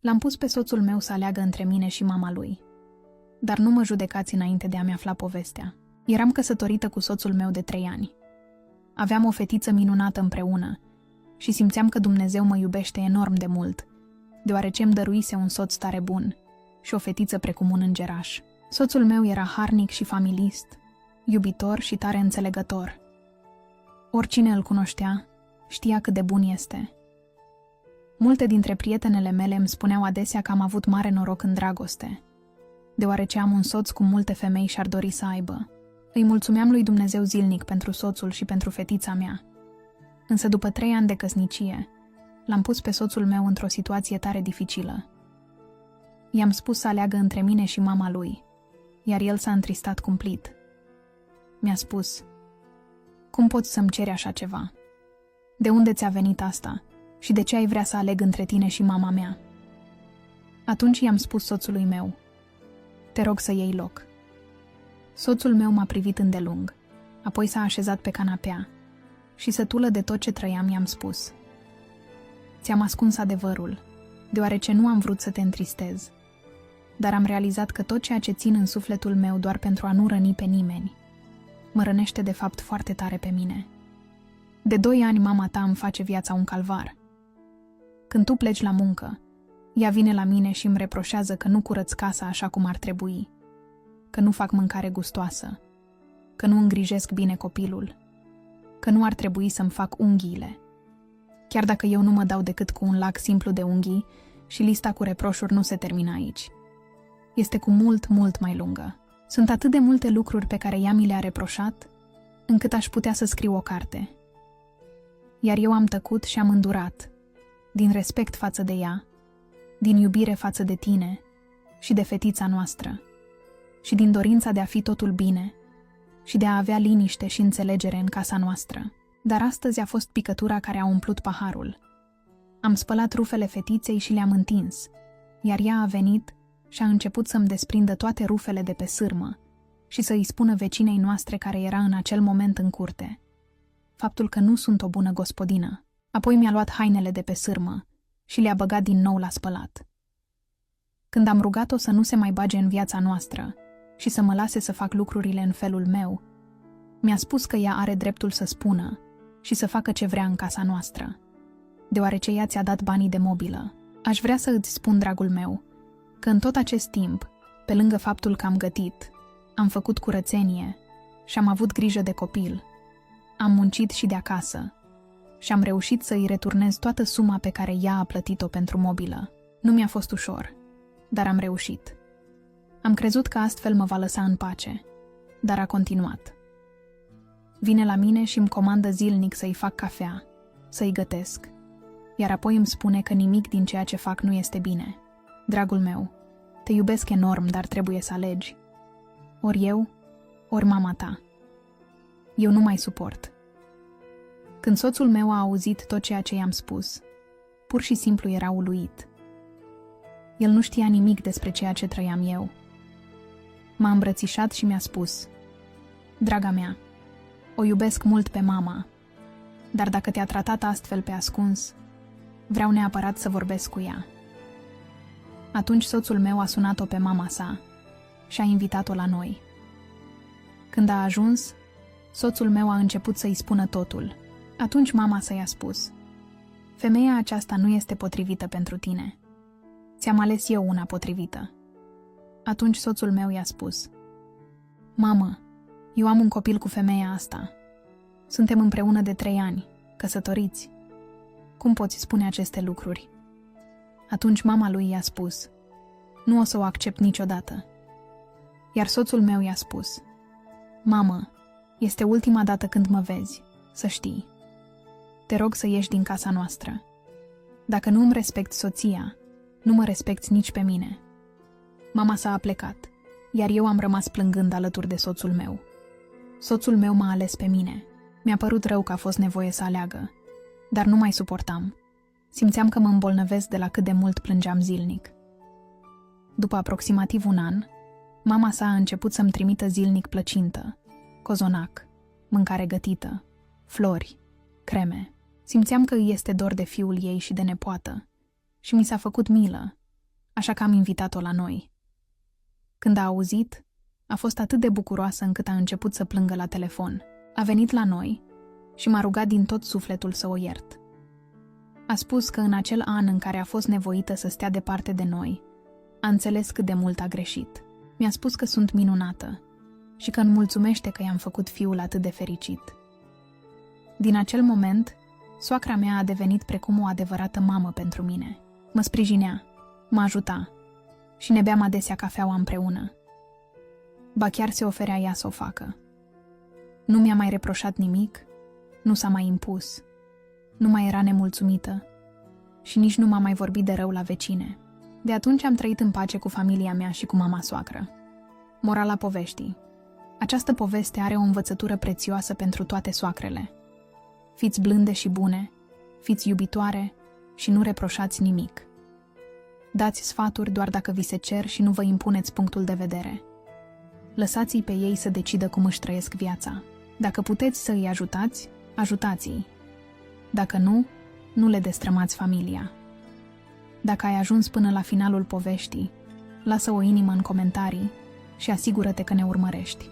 L-am pus pe soțul meu să aleagă între mine și mama lui. Dar nu mă judecați înainte de a-mi afla povestea. Eram căsătorită cu soțul meu de 3 ani. Aveam o fetiță minunată împreună și simțeam că Dumnezeu mă iubește enorm de mult, deoarece îmi dăruise un soț tare bun și o fetiță precum un îngeraș. Soțul meu era harnic și familist, iubitor și tare înțelegător. Oricine îl cunoștea, știa cât de bun este. Multe dintre prietenele mele îmi spuneau adesea că am avut mare noroc în dragoste, deoarece am un soț cum multe femei și-ar dori să aibă. Îi mulțumeam lui Dumnezeu zilnic pentru soțul și pentru fetița mea. Însă după 3 ani de căsnicie, l-am pus pe soțul meu într-o situație tare dificilă. I-am spus să aleagă între mine și mama lui, iar el s-a întristat cumplit. Mi-a spus: "Cum poți să-mi ceri așa ceva? De unde ți-a venit asta? Și de ce ai vrea să aleg între tine și mama mea?" Atunci i-am spus soțului meu: "Te rog să iei loc." Soțul meu m-a privit îndelung, apoi s-a așezat pe canapea și, sătulă de tot ce trăiam, i-am spus: "Ți-am ascuns adevărul, deoarece nu am vrut să te întristez, dar am realizat că tot ceea ce țin în sufletul meu doar pentru a nu răni pe nimeni, mă rănește de fapt foarte tare pe mine. De 2 ani mama ta îmi face viața un calvar. Când tu pleci la muncă, ea vine la mine și îmi reproșează că nu curăț casa așa cum ar trebui, că nu fac mâncare gustoasă, că nu îngrijesc bine copilul, că nu ar trebui să-mi fac unghiile. Chiar dacă eu nu mă dau decât cu un lac simplu de unghii și lista cu reproșuri nu se termină aici. Este cu mult, mult mai lungă. Sunt atât de multe lucruri pe care ea mi le-a reproșat, încât aș putea să scriu o carte. Iar eu am tăcut și am îndurat, din respect față de ea, din iubire față de tine și de fetița noastră, și din dorința de a fi totul bine și de a avea liniște și înțelegere în casa noastră. Dar astăzi a fost picătura care a umplut paharul. Am spălat rufele fetiței și le-am întins, iar ea a venit și a început să-mi desprindă toate rufele de pe sârmă și să îi spună vecinei noastre care era în acel moment în curte faptul că nu sunt o bună gospodină. Apoi mi-a luat hainele de pe sârmă și le-a băgat din nou la spălat. Când am rugat-o să nu se mai bage în viața noastră și să mă lase să fac lucrurile în felul meu, mi-a spus că ea are dreptul să spună și să facă ce vrea în casa noastră, deoarece ea ți-a dat banii de mobilă. Aș vrea să îți spun, dragul meu, că în tot acest timp, pe lângă faptul că am gătit, am făcut curățenie și am avut grijă de copil, am muncit și de acasă și am reușit să îi returnez toată suma pe care ea a plătit-o pentru mobilă. Nu mi-a fost ușor, dar am reușit. Am crezut că astfel mă va lăsa în pace, dar a continuat. Vine la mine și îmi comandă zilnic să-i fac cafea, să-i gătesc, iar apoi îmi spune că nimic din ceea ce fac nu este bine. Dragul meu, te iubesc enorm, dar trebuie să alegi. Ori eu, ori mama ta. Eu nu mai suport. Când soțul meu a auzit tot ceea ce i-am spus, pur și simplu era uluit. El nu știa nimic despre ceea ce trăiam eu. M-a îmbrățișat și mi-a spus: "Draga mea, o iubesc mult pe mama, dar dacă te-a tratat astfel pe ascuns, vreau neapărat să vorbesc cu ea." Atunci soțul meu a sunat-o pe mama sa și a invitat-o la noi. Când a ajuns, soțul meu a început să-i spună totul. Atunci mama sa i-a spus: "Femeia aceasta nu este potrivită pentru tine. Ți-am ales eu una potrivită." Atunci soțul meu i-a spus: "Mamă, eu am un copil cu femeia asta. Suntem împreună de 3 ani, căsătoriți. Cum poți spune aceste lucruri?" Atunci mama lui i-a spus: "Nu o să o accept niciodată." Iar soțul meu i-a spus: "Mamă, este ultima dată când mă vezi, să știi. Te rog să ieși din casa noastră. Dacă nu îmi respecti soția, nu mă respecti nici pe mine." Mama s-a plecat, iar eu am rămas plângând alături de soțul meu. Soțul meu m-a ales pe mine. Mi-a părut rău că a fost nevoie să aleagă, dar nu mai suportam. Simțeam că mă îmbolnăvesc de la cât de mult plângeam zilnic. După aproximativ 1 an, mama sa a început să-mi trimită zilnic plăcintă, cozonac, mâncare gătită, flori, creme. Simțeam că îi este dor de fiul ei și de nepoată și mi s-a făcut milă, așa că am invitat-o la noi. Când a auzit, a fost atât de bucuroasă încât a început să plângă la telefon. A venit la noi și m-a rugat din tot sufletul să o iert. A spus că în acel an în care a fost nevoită să stea departe de noi, a înțeles cât de mult a greșit. Mi-a spus că sunt minunată și că îmi mulțumește că i-am făcut fiul atât de fericit. Din acel moment, soacra mea a devenit precum o adevărată mamă pentru mine. Mă sprijinea, mă ajuta și ne beam adesea cafeaua împreună. Ba chiar se oferea ea să o facă. Nu mi-a mai reproșat nimic, nu s-a mai impus, nu mai era nemulțumită și nici nu m-a mai vorbit de rău la vecine. De atunci am trăit în pace cu familia mea și cu mama soacră. Morala poveștii. Această poveste are o învățătură prețioasă pentru toate soacrele. Fiți blânde și bune, fiți iubitoare și nu reproșați nimic. Dați sfaturi doar dacă vi se cer și nu vă impuneți punctul de vedere. Lăsați-i pe ei să decidă cum își trăiesc viața. Dacă puteți să îi ajutați, ajutați-i. Dacă nu, nu le destrămați familia. Dacă ai ajuns până la finalul poveștii, lasă o inimă în comentarii și asigură-te că ne urmărești.